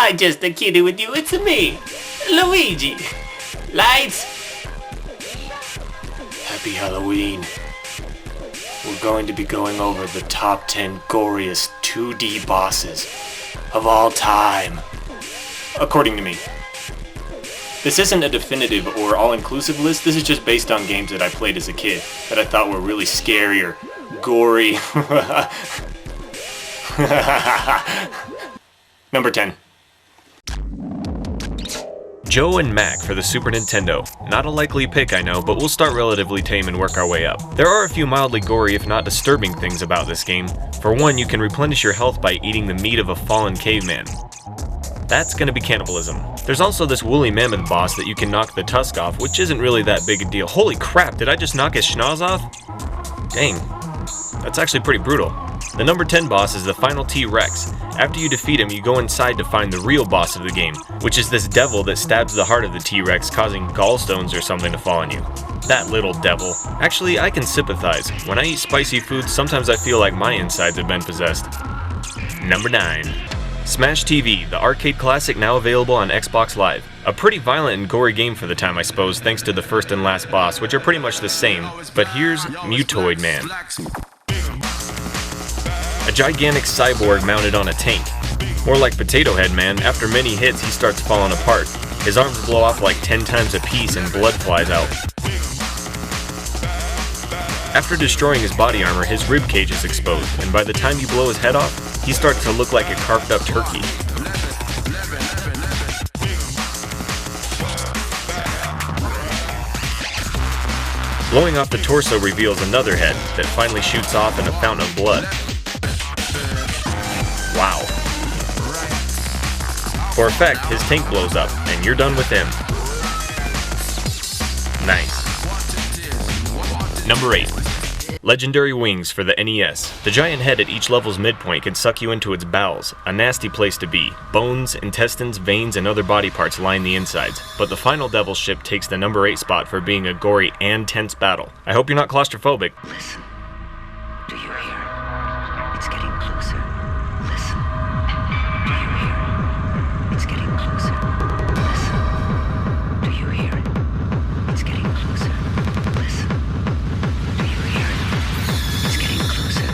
I'm just a kid with you, it's me, Luigi. Lights? Happy Halloween. We're going to be going over the top 10 goriest 2D bosses of all time. According to me. This isn't a definitive or all-inclusive list, this is just based on games that I played as a kid that I thought were really scary or gory. Number 10. Joe and Mac for the Super Nintendo. Not a likely pick, I know, but we'll start relatively tame and work our way up. There are a few mildly gory, if not disturbing, things about this game. For one, you can replenish your health by eating the meat of a fallen caveman. That's gonna be cannibalism. There's also this woolly mammoth boss that you can knock the tusk off, which isn't really that big a deal. Holy crap, did I just knock his schnoz off? Dang, that's actually pretty brutal. The number 10 boss is the final T-Rex. After you defeat him, you go inside to find the real boss of the game, which is this devil that stabs the heart of the T-Rex, causing gallstones or something to fall on you. That little devil. Actually, I can sympathize. When I eat spicy food, sometimes I feel like my insides have been possessed. Number 9. Smash TV, the arcade classic now available on Xbox Live. A pretty violent and gory game for the time, I suppose, thanks to the first and last boss, which are pretty much the same, but here's Mutoid Man. A gigantic cyborg mounted on a tank. More like Potato Head Man, after many hits he starts falling apart. His arms blow off like 10 times a piece and blood flies out. After destroying his body armor, his ribcage is exposed, and by the time you blow his head off, he starts to look like a carved up turkey. Blowing off the torso reveals another head that finally shoots off in a fountain of blood. Wow. For effect, his tank blows up, and you're done with him. Nice. Number 8. Legendary Wings for the NES. The giant head at each level's midpoint can suck you into its bowels, a nasty place to be. Bones, intestines, veins, and other body parts line the insides, but the final devil ship takes the number 8 spot for being a gory and tense battle. I hope you're not claustrophobic. Listen. Do you hear it? It's getting closer. Listen. Do you hear it? It's getting closer. Listen. Do you hear it? It's getting closer. Listen. Do you hear it? It's getting closer.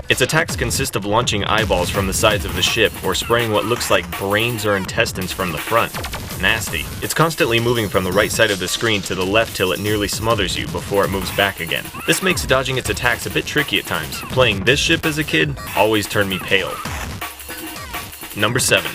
Its attacks consist of launching eyeballs from the sides of the ship or spraying what looks like brains or intestines from the front. Nasty. It's constantly moving from the right side of the screen to the left till it nearly smothers you before it moves back again. This makes dodging its attacks a bit tricky at times. Playing this ship as a kid always turned me pale. Number 7.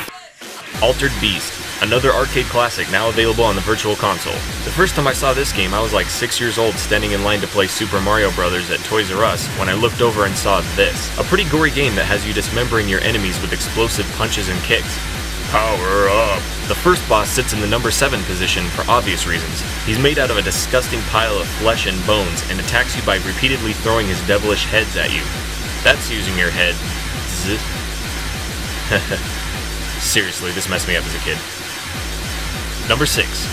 Altered Beast. Another arcade classic now available on the Virtual Console. The first time I saw this game, I was like 6 years old standing in line to play Super Mario Bros. At Toys R Us when I looked over and saw this. A pretty gory game that has you dismembering your enemies with explosive punches and kicks. Power up! The first boss sits in the number 7 position for obvious reasons. He's made out of a disgusting pile of flesh and bones and attacks you by repeatedly throwing his devilish heads at you. That's using your head. Seriously, this messed me up as a kid. Number 6.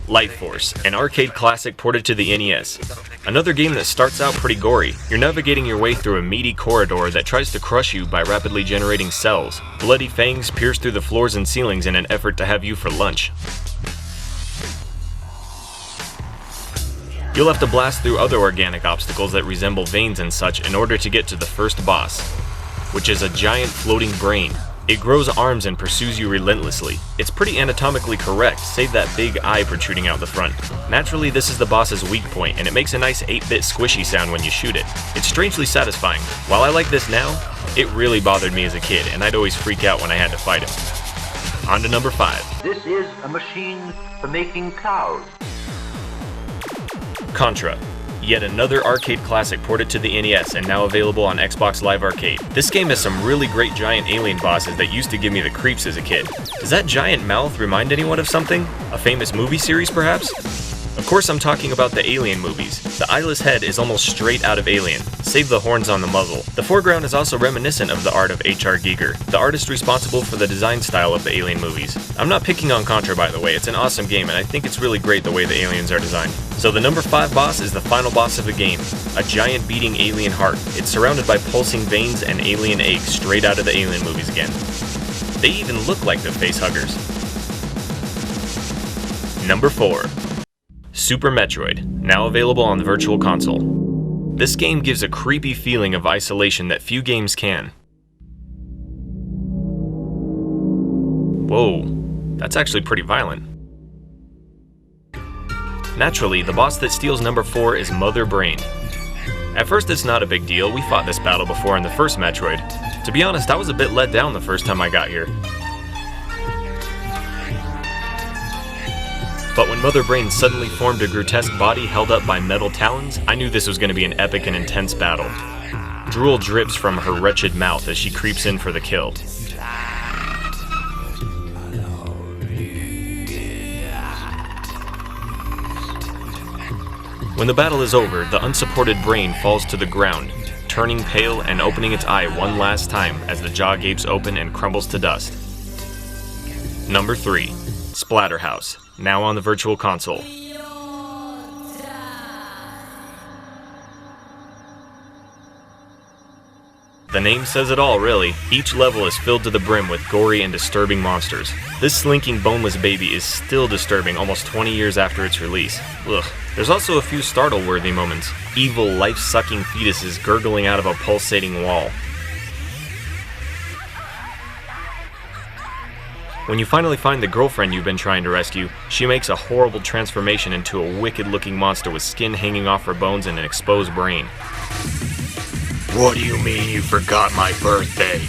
Lightforce, an arcade classic ported to the NES. Another game that starts out pretty gory. You're navigating your way through a meaty corridor that tries to crush you by rapidly generating cells. Bloody fangs pierce through the floors and ceilings in an effort to have you for lunch. You'll have to blast through other organic obstacles that resemble veins and such in order to get to the first boss, which is a giant floating brain. It grows arms and pursues you relentlessly. It's pretty anatomically correct, save that big eye protruding out the front. Naturally, this is the boss's weak point, and it makes a nice 8-bit squishy sound when you shoot it. It's strangely satisfying. While I like this now, it really bothered me as a kid, and I'd always freak out when I had to fight him. On to number 5. This is a machine for making cows. Contra. Yet another arcade classic ported to the NES and now available on Xbox Live Arcade. This game has some really great giant alien bosses that used to give me the creeps as a kid. Does that giant mouth remind anyone of something? A famous movie series, perhaps? Of course I'm talking about the Alien movies. The eyeless head is almost straight out of Alien, save the horns on the muzzle. The foreground is also reminiscent of the art of H.R. Giger, the artist responsible for the design style of the Alien movies. I'm not picking on Contra, by the way, it's an awesome game and I think it's really great the way the aliens are designed. So the number 5 boss is the final boss of the game, a giant beating alien heart. It's surrounded by pulsing veins and alien eggs straight out of the Alien movies again. They even look like the face huggers. Number 4. Super Metroid, now available on the Virtual Console. This game gives a creepy feeling of isolation that few games can. Whoa, that's actually pretty violent. Naturally, the boss that steals number 4 is Mother Brain. At first it's not a big deal, we fought this battle before in the first Metroid. To be honest, I was a bit let down the first time I got here. But when Mother Brain suddenly formed a grotesque body held up by metal talons, I knew this was going to be an epic and intense battle. Drool drips from her wretched mouth as she creeps in for the kill. When the battle is over, the unsupported brain falls to the ground, turning pale and opening its eye one last time as the jaw gapes open and crumbles to dust. Number 3. Splatterhouse, now on the Virtual Console. The name says it all, really. Each level is filled to the brim with gory and disturbing monsters. This slinking boneless baby is still disturbing almost 20 years after its release. Ugh. There's also a few startle-worthy moments. Evil, life-sucking fetuses gurgling out of a pulsating wall. When you finally find the girlfriend you've been trying to rescue, she makes a horrible transformation into a wicked-looking monster with skin hanging off her bones and an exposed brain. What do you mean you forgot my birthday?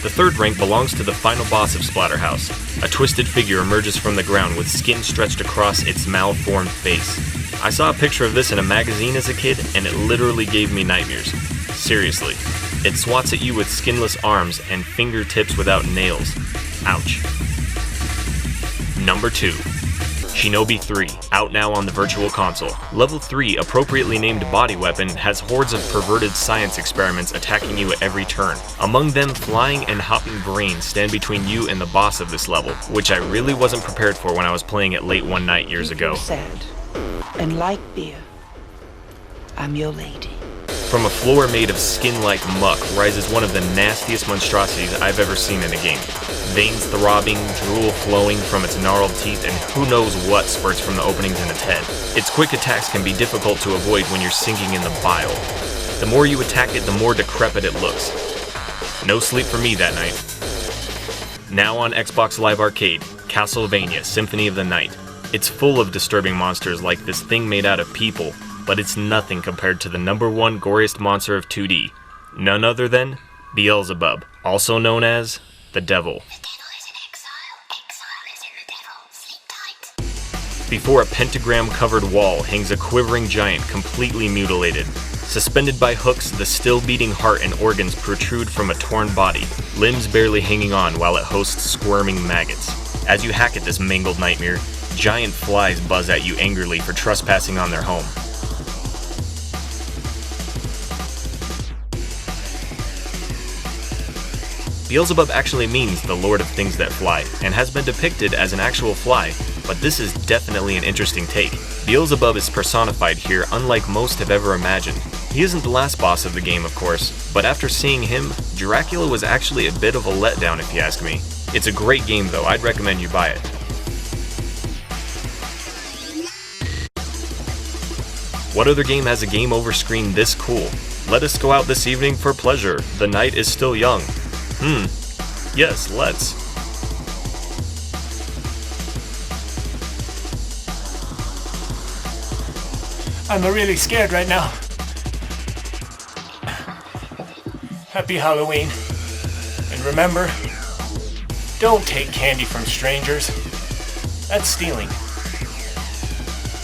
The third rank belongs to the final boss of Splatterhouse. A twisted figure emerges from the ground with skin stretched across its malformed face. I saw a picture of this in a magazine as a kid, and it literally gave me nightmares. Seriously. It swats at you with skinless arms and fingertips without nails. Ouch. Number 2. Shinobi III, out now on the Virtual Console. Level 3, appropriately named body weapon, has hordes of perverted science experiments attacking you at every turn. Among them, flying and hopping brains stand between you and the boss of this level, which I really wasn't prepared for when I was playing it late one night years ago. Sad and like beer, I'm your lady. From a floor made of skin-like muck rises one of the nastiest monstrosities I've ever seen in a game. Veins throbbing, drool flowing from its gnarled teeth, and who knows what spurts from the openings in its head. Its quick attacks can be difficult to avoid when you're sinking in the bile. The more you attack it, the more decrepit it looks. No sleep for me that night. Now on Xbox Live Arcade, Castlevania Symphony of the Night. It's full of disturbing monsters like this thing made out of people, but it's nothing compared to the number 1 goriest monster of 2D. None other than Beelzebub, also known as the Devil. Before a pentagram-covered wall hangs a quivering giant completely mutilated. Suspended by hooks, the still-beating heart and organs protrude from a torn body, limbs barely hanging on while it hosts squirming maggots. As you hack at this mangled nightmare, giant flies buzz at you angrily for trespassing on their home. Beelzebub actually means the Lord of Things That Fly, and has been depicted as an actual fly, but this is definitely an interesting take. Beelzebub is personified here unlike most have ever imagined. He isn't the last boss of the game, of course, but after seeing him, Dracula was actually a bit of a letdown if you ask me. It's a great game though, I'd recommend you buy it. What other game has a game over screen this cool? Let us go out this evening for pleasure. The night is still young. Yes, let's. I'm really scared right now. Happy Halloween. And remember, don't take candy from strangers. That's stealing.